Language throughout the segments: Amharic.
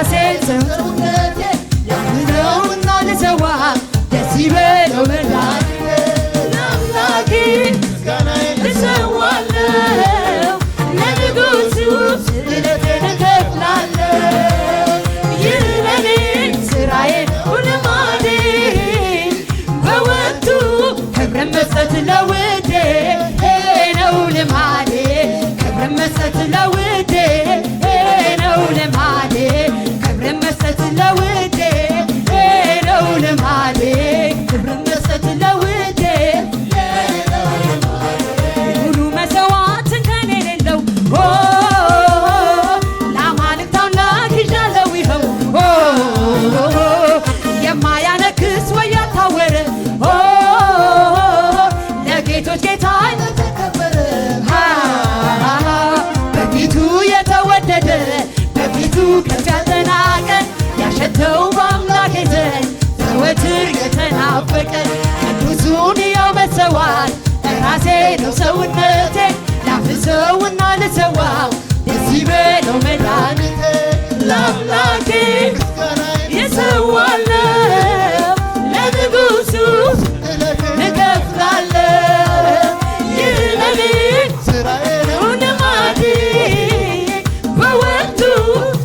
ለራሴ ሰውነቴ ያምነውና ልሰዋ ደስ ይበለው መድኃኒቴ ለአምላኬ ምስጋናዬን ልሰዋለው ለንጉሡ ስግደቴን እከፍላለሁ ይህ ለኔ ስራዬ ልማዴ በወቅቱ ክብርን መስጠት ለውዴ ነው ልማዴ ክብርን መስጠት ለውዴ ነው ልማዴ ክብርን መስጠት ለውዴ ነው ልማዴ ክብርን መስጠት ለውዴ ሙሉ መሰዋዕትን ከኔ የሌለው ለአማልክት አምላክ ይዣለው ይኸው የማያነክስ ወይ ያልታወረ ለጌቶች ጌታ የተከበረ በፊቱ የተወደደ በፊቱ ከፍ ያልተናቀ ያሸተው በአምላክ ዘንድ ዘወትር የተናፈቀ ቅዱሱን ያው መሰዋት ለራሴ ነው ሰውነቴ ላፍሰውና ልሰዋው ደስ ይበለው መድኃኒቴ ለአምላኬ የሰዋለው ለንጉሡ እከፍላለሁ ይህ ለኔ ስራዬ ነው ልማዴ በወቅቱ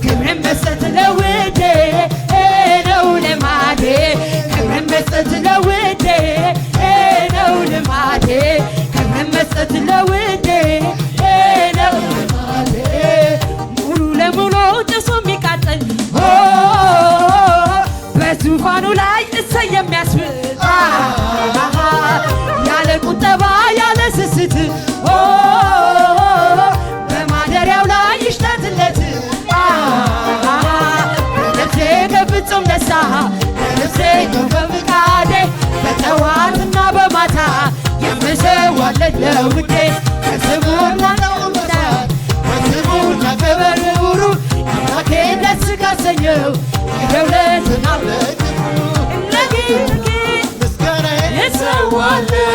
ክብርን መስጠት ለውዴ ነው ልማዴ ክብርን መስጠት ለውዴ ነው ልማዴ ክብርን መስጠት ለውዴ ነው ልማዴ ሙሉ ለሙሉ ጭሶ የሚቃጠል በዙፋኑ ላይ እሰይ የሚያስብል ያለ ቁጠባ ያለ ስስት በማደሪያው ላይ ይሽተትለት በነፍሴ ከፍጹም ደስታ በነፍሴ በፍቃዴ በጠዋትና በማታ የምሰዋለት ለውዴ ከስሙና ለውዳት ከስሙና ከበርሩ አምላኬን ደስ ካሰኘው ይደውለትና ለጌታዬ ምስጋናዬን እሰዋለሁ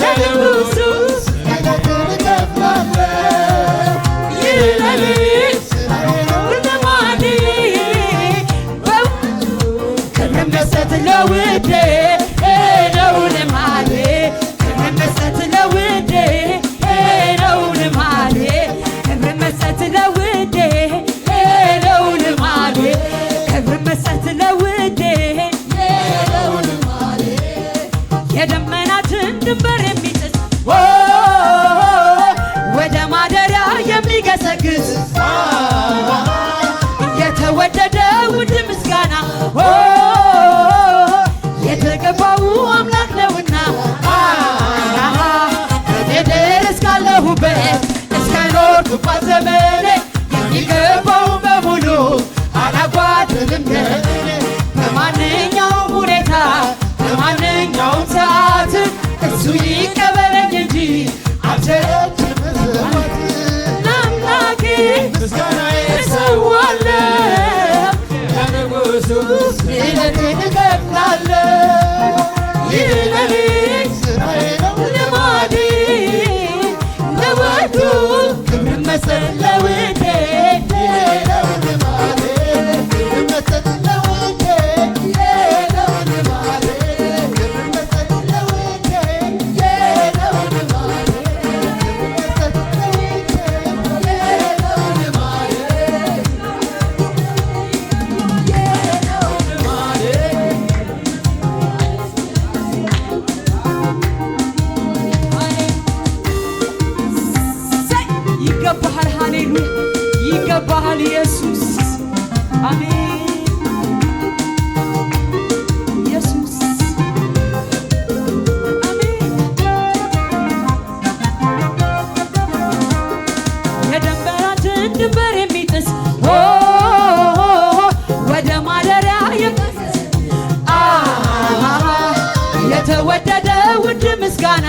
ለንጉሡ ስግደቴን እከፍላለሁ ይህ ለኔ ስራዬ ነው ልማዴ በወቅቱ ክብርን መስጠት ለውዴ ነው ልማዴ ክብርን መስጠት ለውዴ ነው ልማዴ ክብርን መስጠት ለውዴ ነው ልማዴ ክብርን መስጠት ለውዴ ነው ልማዴ የደመናትን ድንበር የሚጥስ ወደ ማደሪያ የሚገሰግስ የተወደደ ውድ ምስጋና የተገባው አምላክ ነውና በምድር እስካለሁበት እስከኖርኩባት ዘመኔ የሚገባው በሙሉ አላጓድልም ከእኔ በማንኛውም ሁኔታ በማንኛውም ሰዓት እሱ ይቀበለኝ እንጂ አልቸረችም ለአምላኬ ምስጋናዬን እሰዋለሁ ለንጉሡ ስግደቴን እከፍላለሁ ይህ ለኔ ስራዬ ነው ልማዴ ለወቅቱ ክብርን መስጠት ለውዴ ነው ልማዴ ክብርን መስጠት ለውዴ ነው ልማዴ ክብርን መስጠት ለውዴ ነው ልማዴ ክብርን መስጠት ለውዴ ነው ልማዴ ይገባሃል ሃሌሉያ ይገባሃል ኢየሱስ አሜን ኢየሱስ አሜን የደንበራትን ድንበር የሚጥስ ወደ ማደሪያ የተወደደ ውድ ምስጋና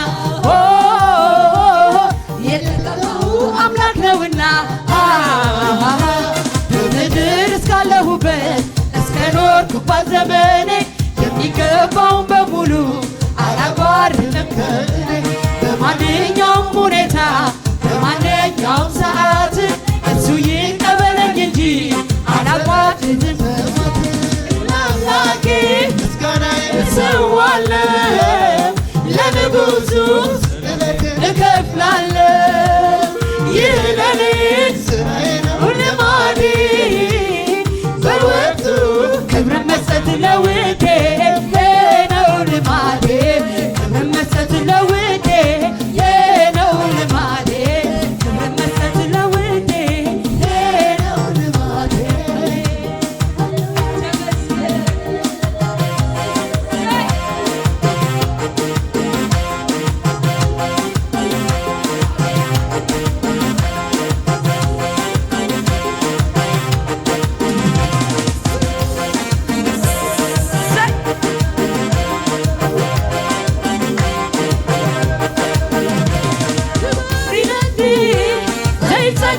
የተቀባው አምላክ ነውና በምድር እስካለሁበት እስከኖርኩባት ዘመኔ የሚገባውን በሙሉ አላጓድልም ከእኔ በማንኛውም ሁኔታ በማንኛውም ሰዓት እሱ ይቀበለኝ እንጂ አላጓድልም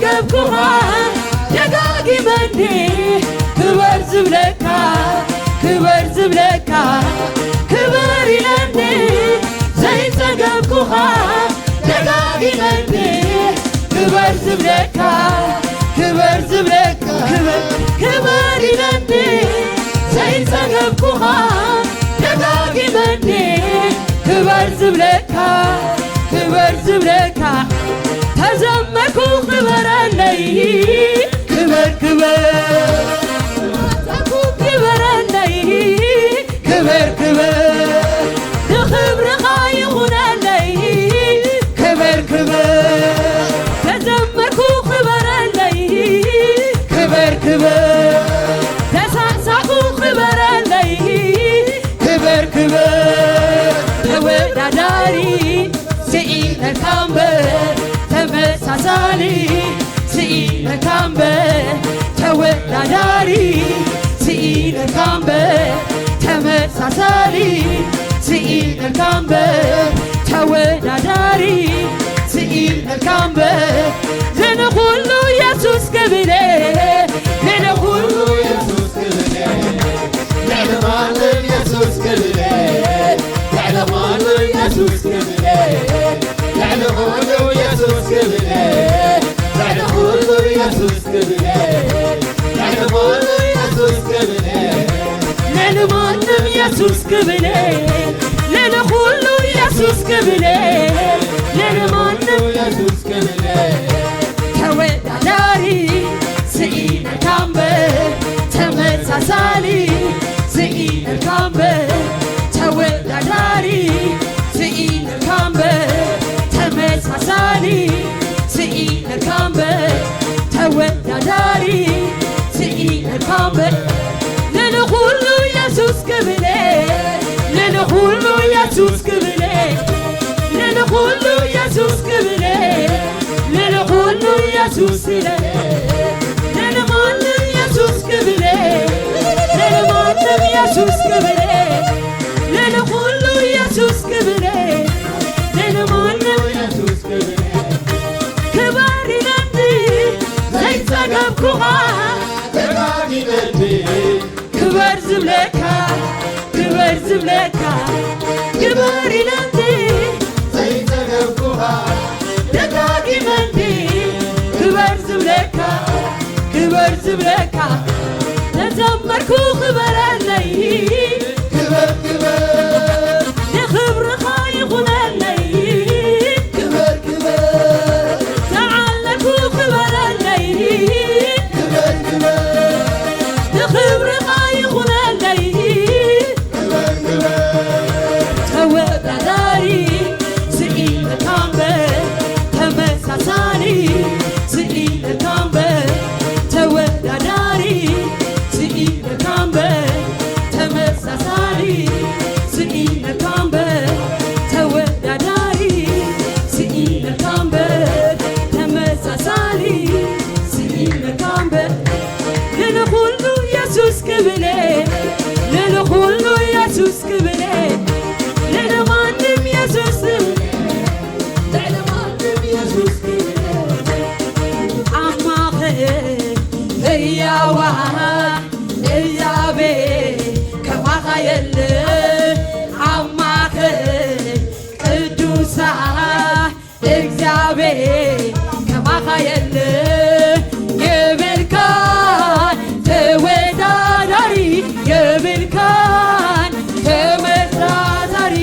ዘይጸገብኩኻ ደጋጊመኒ ክበር ዝብለካ ክበር ዝብለካ ክበር ኢለኒ ዘይጸገብኩኻ ደጋጊመኒ ክበር ዝብለካ ክበር ዝብለካ ክበር ኢለኒ ዘይጸገብኩኻ ደጋጊመኒ ክበር ዝብለካ ክበር ዝብለካ ተዘመርኩ ክበረለይ ክበር ክበር ክበረለይ ክበር ክበር ንኽብርኻ ይኹነለይ ክበር ክበር ተዘመርኩ ክበረለይ ክበር ክበር ተሳሳኹ ክበረለይ ክበር ክበር ተወዳዳሪ ስኢነካ እምበር ተመሳሳሊ ስኢነካ እምበር ተወዳዳሪ ስኢነካ እምበር ተመሳሳሊ ስኢነካ እምበር ተወዳዳሪ ስኢነካ እምበር ለነኹሉ ኢየሱስ ክብሬ ለነኹሉ ኢየሱስ ክብሬ ለዓለማለም ኢየሱስ ክብሬ ለዓለማለም ኢየሱስ ክብሬ ለዓለማለም ኢየሱስ ክብሬ ለዓለማለም ኢየሱስ ክብሬ ለዓለማለም ኢየሱስ ክብሬ ለዓለማለም ኢየሱስ ክብሬ ለነኹሉ ኢየሱስ ክብሬ ለዓለማለም ኢየሱስ ክብሬ ተወዳዳሪ ስኢነካ እምበር ተመሳሳሊ ስኢነካ እምበር ተወዳዳሪ ስኢነካ እምበር ተመሳሳሊ ስኢነካ እምበር ተወዳዳሪ ስኢነካ እምበር ለነኹሉ ኢየሱስ ክብሬ ለነኹሉ ኢየሱስ ክብሬ ለነኹሉ ኢየሱስ ክብሬ ለነኹሉ ኢየሱስ ክብሬ ለነማንም ኢየሱስ ክብሬ ለነማንም ኢየሱስ ክብሬ ለነኹሉ ኢየሱስ ክብሬ ለነማንም ኢየሱስ ክብሬ ክበር ኢለኒ ዘይጸገብኩኻ ደጋጊመኒ ክበር ዝብለካ ክበር ዝብለካ ክበር ኢለኒ ዘይጸገብኩኻ ደጋጊመኒ ክበር ዝብለካ ክበር ዝብለካ ተዘመርኩ ክበረለይ ክበር ክበር ንኽብርኻ ይኹነለይ ክበር ክበር ተዓለኩ ክበረለይ ክበር ክበር ንኽብርኻ ይኹነለይ ክበር ክበር ተወዳዳሪ ስኢነካ እምበር ተመሳሳሊ ስኢነካ እምበር ተወዳዳሪ ስኢነካ እምበር ተመሳሳሊ ስኢነካ እምበር ተወዳዳሪ ስኢነካ እምበር ተመሳሳሊ ስኢነካ እምበር ለነኹሉ ኢየሱስ ክብሬ ለነኹሉ ኢየሱስ ክብሬ ለነማንም ኢየሱስ ለነማንም ኢየሱስ ክብሬ አማኸ ሕያዋ እግዚአብሔር ከማኻ የለ አማኸ ቅዱሳ እግዚአብሔር ከማኻ የለ የብልካን ተወዳዳሪ የብልካን ተመሳሳሪ